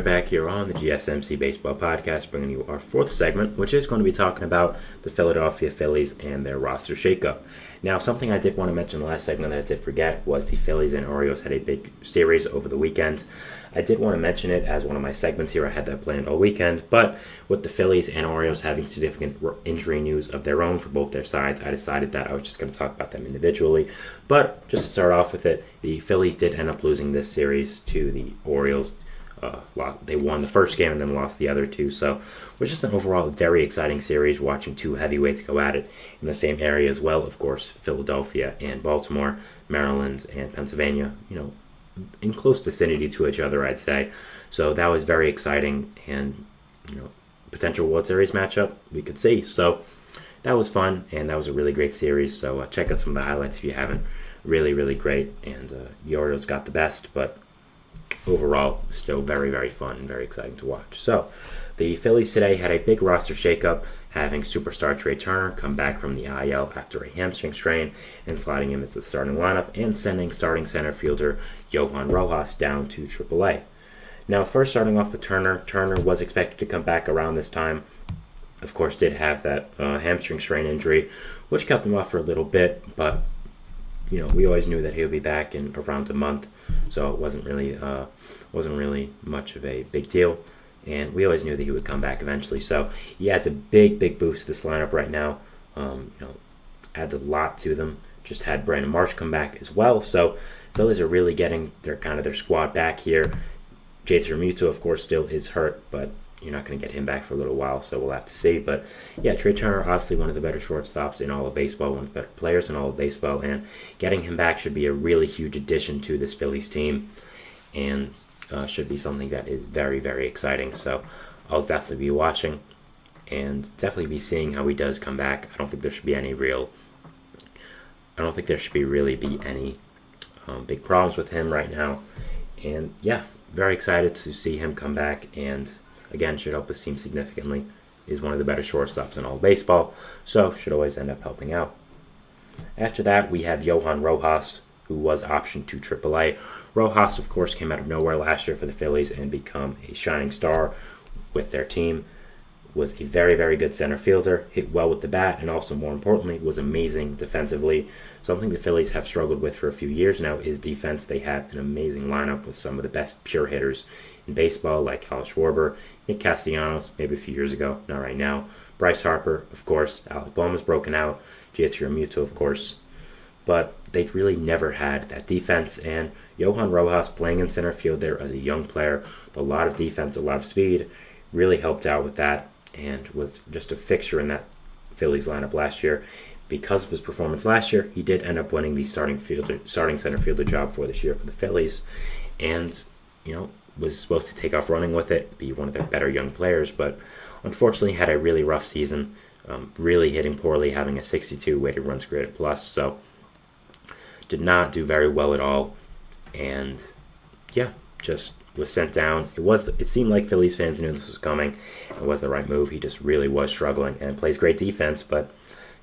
Back here on the GSMC Baseball Podcast, bringing you our fourth segment, which is going to be talking about the Philadelphia Phillies and their roster shakeup. Now, something I did want to mention in the last segment that I did forget was the Phillies and Orioles had a big series over the weekend. I did want to mention it as one of my segments here. I had that planned all weekend, but with the Phillies and Orioles having significant injury news of their own for both their sides, I decided that I was just going to talk about them individually. But just to start off with it, the Phillies did end up losing this series to the Orioles. They won the first game and then lost the other two, so it was just an overall very exciting series, watching two heavyweights go at it in the same area as well. Of course, Philadelphia and Baltimore, Maryland and Pennsylvania, in close vicinity to each other, I'd say. So that was very exciting, and potential World Series matchup we could see. So that was fun, and that was a really great series. So check out some of the highlights if you haven't. Really, really great, and the Orioles got the best, but overall, still very, very fun and very exciting to watch. So, the Phillies today had a big roster shakeup, having superstar Trey Turner come back from the IL after a hamstring strain and sliding him into the starting lineup, and sending starting center fielder Johan Rojas down to AAA. Now, first starting off with Turner was expected to come back around this time. Of course, did have that hamstring strain injury, which kept him off for a little bit, but we always knew that he would be back in around a month, so it wasn't really much of a big deal, and we always knew that he would come back eventually. So he adds a big boost to this lineup right now. Adds a lot to them. Just had Brandon Marsh come back as well, so Phillies are really getting their squad back here. J.T. Realmuto, of course, still is hurt, but you're not going to get him back for a little while, so we'll have to see. But yeah, Trey Turner, obviously one of the better shortstops in all of baseball, one of the better players in all of baseball, and getting him back should be a really huge addition to this Phillies team, and should be something that is very, very exciting. So I'll definitely be watching and definitely be seeing how he does come back. I don't think there should be any big problems with him right now. And yeah, very excited to see him come back, and again, should help this team significantly. Is one of the better shortstops in all of baseball, so should always end up helping out. After that, we have Johan Rojas, who was optioned to AAA. Rojas, of course, came out of nowhere last year for the Phillies and become a shining star with their team. Was a very, very good center fielder, hit well with the bat, and also, more importantly, was amazing defensively. Something the Phillies have struggled with for a few years now is defense. They have an amazing lineup with some of the best pure hitters in baseball, like Kyle Schwarber, Nick Castellanos, maybe a few years ago, not right now. Bryce Harper, of course. Alec Boehm's broken out. J.T. Realmuto, of course. But they really never had that defense, and Johan Rojas playing in center field there as a young player, with a lot of defense, a lot of speed, really helped out with that, and was just a fixture in that Phillies lineup last year. Because of his performance last year, he did end up winning the starting center fielder job for this year for the Phillies, and was supposed to take off running with it, be one of their better young players, but unfortunately had a really rough season, really hitting poorly, having a 62 weighted runs created plus, so did not do very well at all, and yeah, just was sent down. It seemed like Phillies fans knew this was coming. It was the right move. He just really was struggling, and plays great defense, but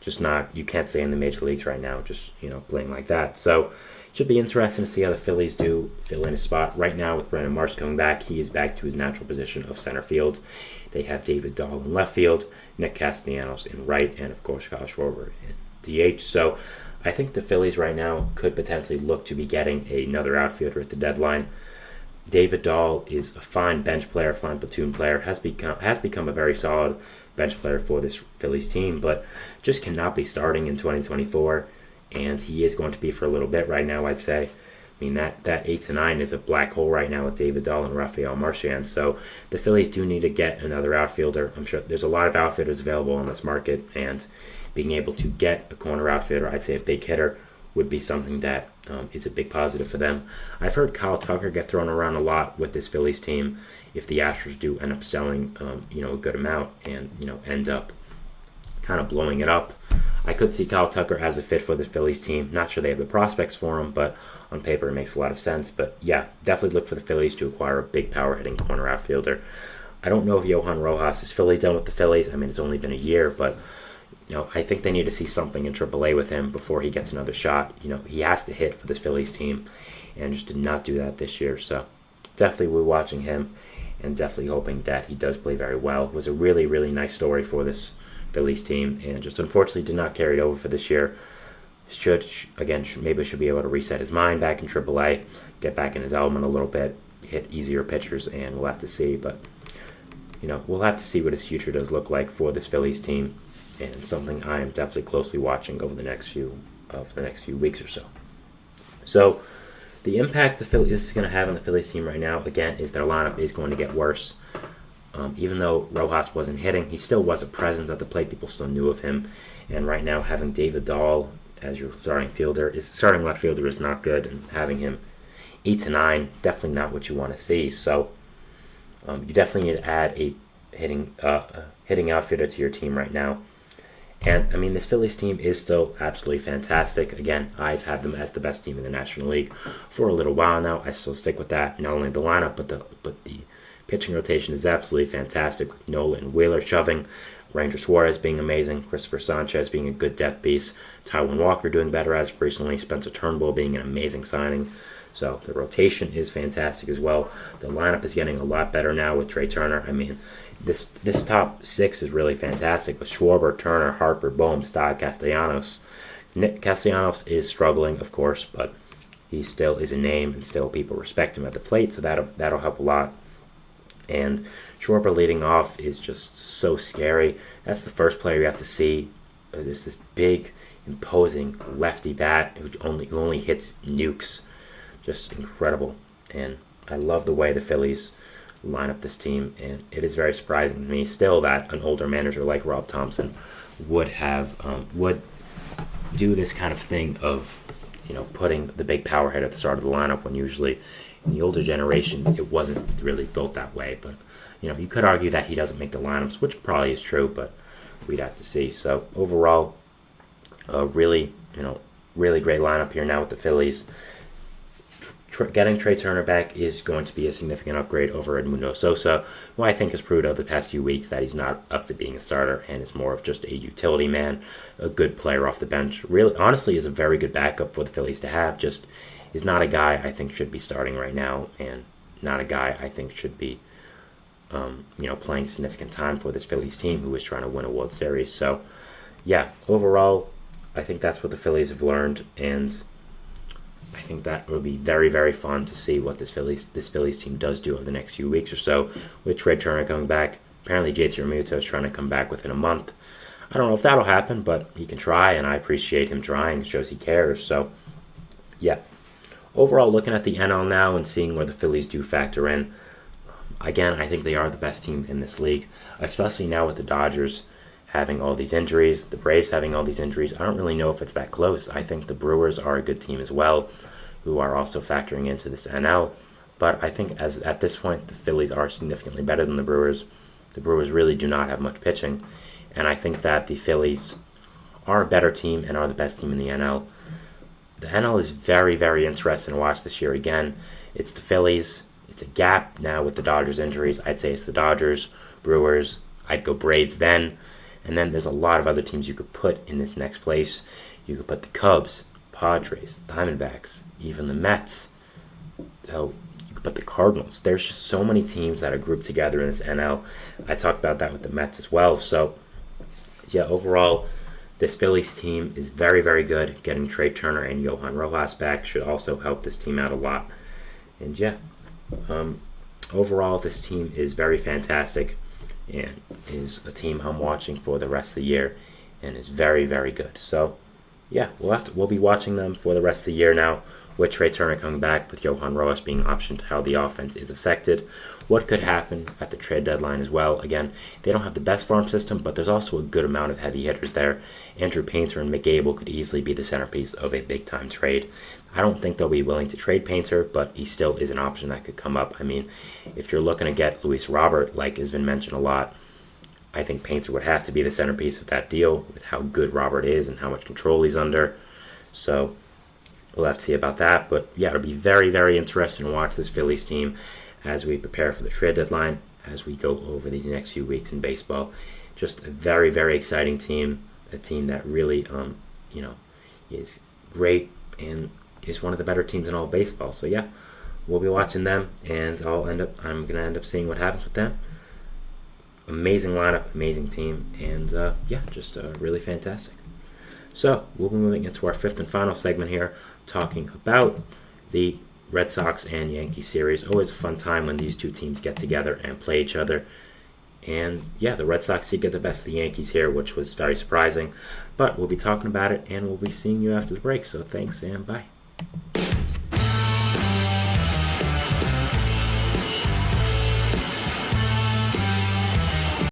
just not, you can't say in the major leagues right now, just playing like that. So should be interesting to see how the Phillies do fill in a spot. Right now, with Brandon Marsh coming back, he is back to his natural position of center field. They have David Dahl in left field, Nick Castellanos in right, and of course Kyle Schwarber in DH. So I think the Phillies right now could potentially look to be getting another outfielder at the deadline. David Dahl is a fine bench player, fine platoon player, has become a very solid bench player for this Phillies team, but just cannot be starting in 2024, and he is going to be for a little bit right now, I'd say. I mean, that 8 to 9 is a black hole right now with David Dahl and Rafael Marchand, so the Phillies do need to get another outfielder. I'm sure there's a lot of outfielders available on this market, and being able to get a corner outfielder, I'd say a big hitter, would be something that is a big positive for them. I've heard Kyle Tucker get thrown around a lot with this Phillies team. If the Astros do end up selling, a good amount and end up kind of blowing it up, I could see Kyle Tucker as a fit for the Phillies team. Not sure they have the prospects for him, but on paper it makes a lot of sense. But yeah, definitely look for the Phillies to acquire a big power hitting corner outfielder. I don't know if Johan Rojas is fully done with the Phillies. I mean, it's only been a year, but I think they need to see something in AAA with him before he gets another shot. He has to hit for this Phillies team, and just did not do that this year. So definitely we're watching him. and definitely hoping that he does play very well. It was a really, really nice story for this Phillies team, and just unfortunately did not carry it over for this year. Maybe should be able to reset his mind back in AAA, get back in his element a little bit, hit easier pitchers, and we'll have to see. But we'll have to see what his future does look like for this Phillies team, and something I am definitely closely watching over the next few weeks or so. So the impact this is going to have on the Phillies team right now, again, is their lineup is going to get worse. Even though Rojas wasn't hitting, he still was a presence at the plate. People still knew of him. And right now, having David Dahl as your starting left fielder is not good. And having him 8 to 9, definitely not what you want to see. So you definitely need to add a hitting outfielder to your team right now. And, this Phillies team is still absolutely fantastic. Again, I've had them as the best team in the National League for a little while now. I still stick with that. Not only the lineup, but the pitching rotation is absolutely fantastic, with Nola and Wheeler shoving, Ranger Suarez being amazing, Christopher Sanchez being a good depth piece, Taijuan Walker doing better as of recently, Spencer Turnbull being an amazing signing. So the rotation is fantastic as well. The lineup is getting a lot better now with Trey Turner. This top 6 is really fantastic with Schwarber, Turner, Harper, Bohm, Stott, Castellanos. Nick Castellanos is struggling, of course, but he still is a name and still people respect him at the plate, so that'll help a lot. And Schwarber leading off is just so scary. That's the first player you have to see. There's this big, imposing lefty bat who only hits nukes. Just incredible. And I love the way the Phillies line up this team. And it is very surprising to me still that an older manager like Rob Thompson would do this kind of thing of putting the big power hit at the start of the lineup, when usually in the older generation it wasn't really built that way. But you could argue that he doesn't make the lineups, which probably is true, but we'd have to see. So overall, really great lineup here now with the Phillies. Getting Trey Turner back is going to be a significant upgrade over Edmundo Sosa, who I think has proved over the past few weeks that he's not up to being a starter and is more of just a utility man, a good player off the bench. Really, honestly, is a very good backup for the Phillies to have. Just is not a guy I think should be starting right now, and not a guy I think should be, playing significant time for this Phillies team who is trying to win a World Series. So, yeah, overall, I think that's what the Phillies have learned, and I think that will be very, very fun to see what this Phillies team does do over the next few weeks or so with Trey Turner coming back. Apparently, JT Realmuto is trying to come back within a month. I don't know if that'll happen, but he can try, and I appreciate him trying. It shows he cares. So, yeah. Overall, looking at the NL now and seeing where the Phillies do factor in, again, I think they are the best team in this league, especially now with the Dodgers having all these injuries, the Braves having all these injuries. I don't really know if it's that close. I think the Brewers are a good team as well, who are also factoring into this NL. But I think at this point, the Phillies are significantly better than the Brewers. The Brewers really do not have much pitching. And I think that the Phillies are a better team and are the best team in the NL. The NL is very, very interesting to watch this year again. It's the Phillies. It's a gap now with the Dodgers injuries. I'd say it's the Dodgers, Brewers. I'd go Braves then. And then there's a lot of other teams you could put in this next place. You could put the Cubs, Padres, Diamondbacks, even the Mets. You could put the Cardinals. There's just so many teams that are grouped together in this NL. I talked about that with the Mets as well. So, yeah, overall, this Phillies team is very, very good. Getting Trey Turner and Johan Rojas back should also help this team out a lot. And, yeah, overall, this team is very fantastic and is a team I'm watching for the rest of the year and is very, very good. So, yeah, we'll be watching them for the rest of the year now, with Trey Turner coming back, with Johan Rojas being optioned, how the offense is affected, what could happen at the trade deadline as well. Again, they don't have the best farm system, but there's also a good amount of heavy hitters there. Andrew Painter and McGable could easily be the centerpiece of a big-time trade. I don't think they'll be willing to trade Painter, but he still is an option that could come up. If you're looking to get Luis Robert, like has been mentioned a lot, I think Painter would have to be the centerpiece of that deal with how good Robert is and how much control he's under. So we'll have to see about that. But yeah, it'll be very, very interesting to watch this Phillies team as we prepare for the trade deadline, as we go over these next few weeks in baseball. Just a very, very exciting team, a team that really, is great and is one of the better teams in all of baseball. So yeah, we'll be watching them, and I'm gonna end up seeing what happens with them. Amazing lineup, amazing team, and just really fantastic. So we'll be moving into our fifth and final segment here, talking about the Red Sox and Yankees series. Always a fun time when these two teams get together and play each other. And the Red Sox did get the best of the Yankees here, which was very surprising. But we'll be talking about it, and we'll be seeing you after the break. So thanks, and bye.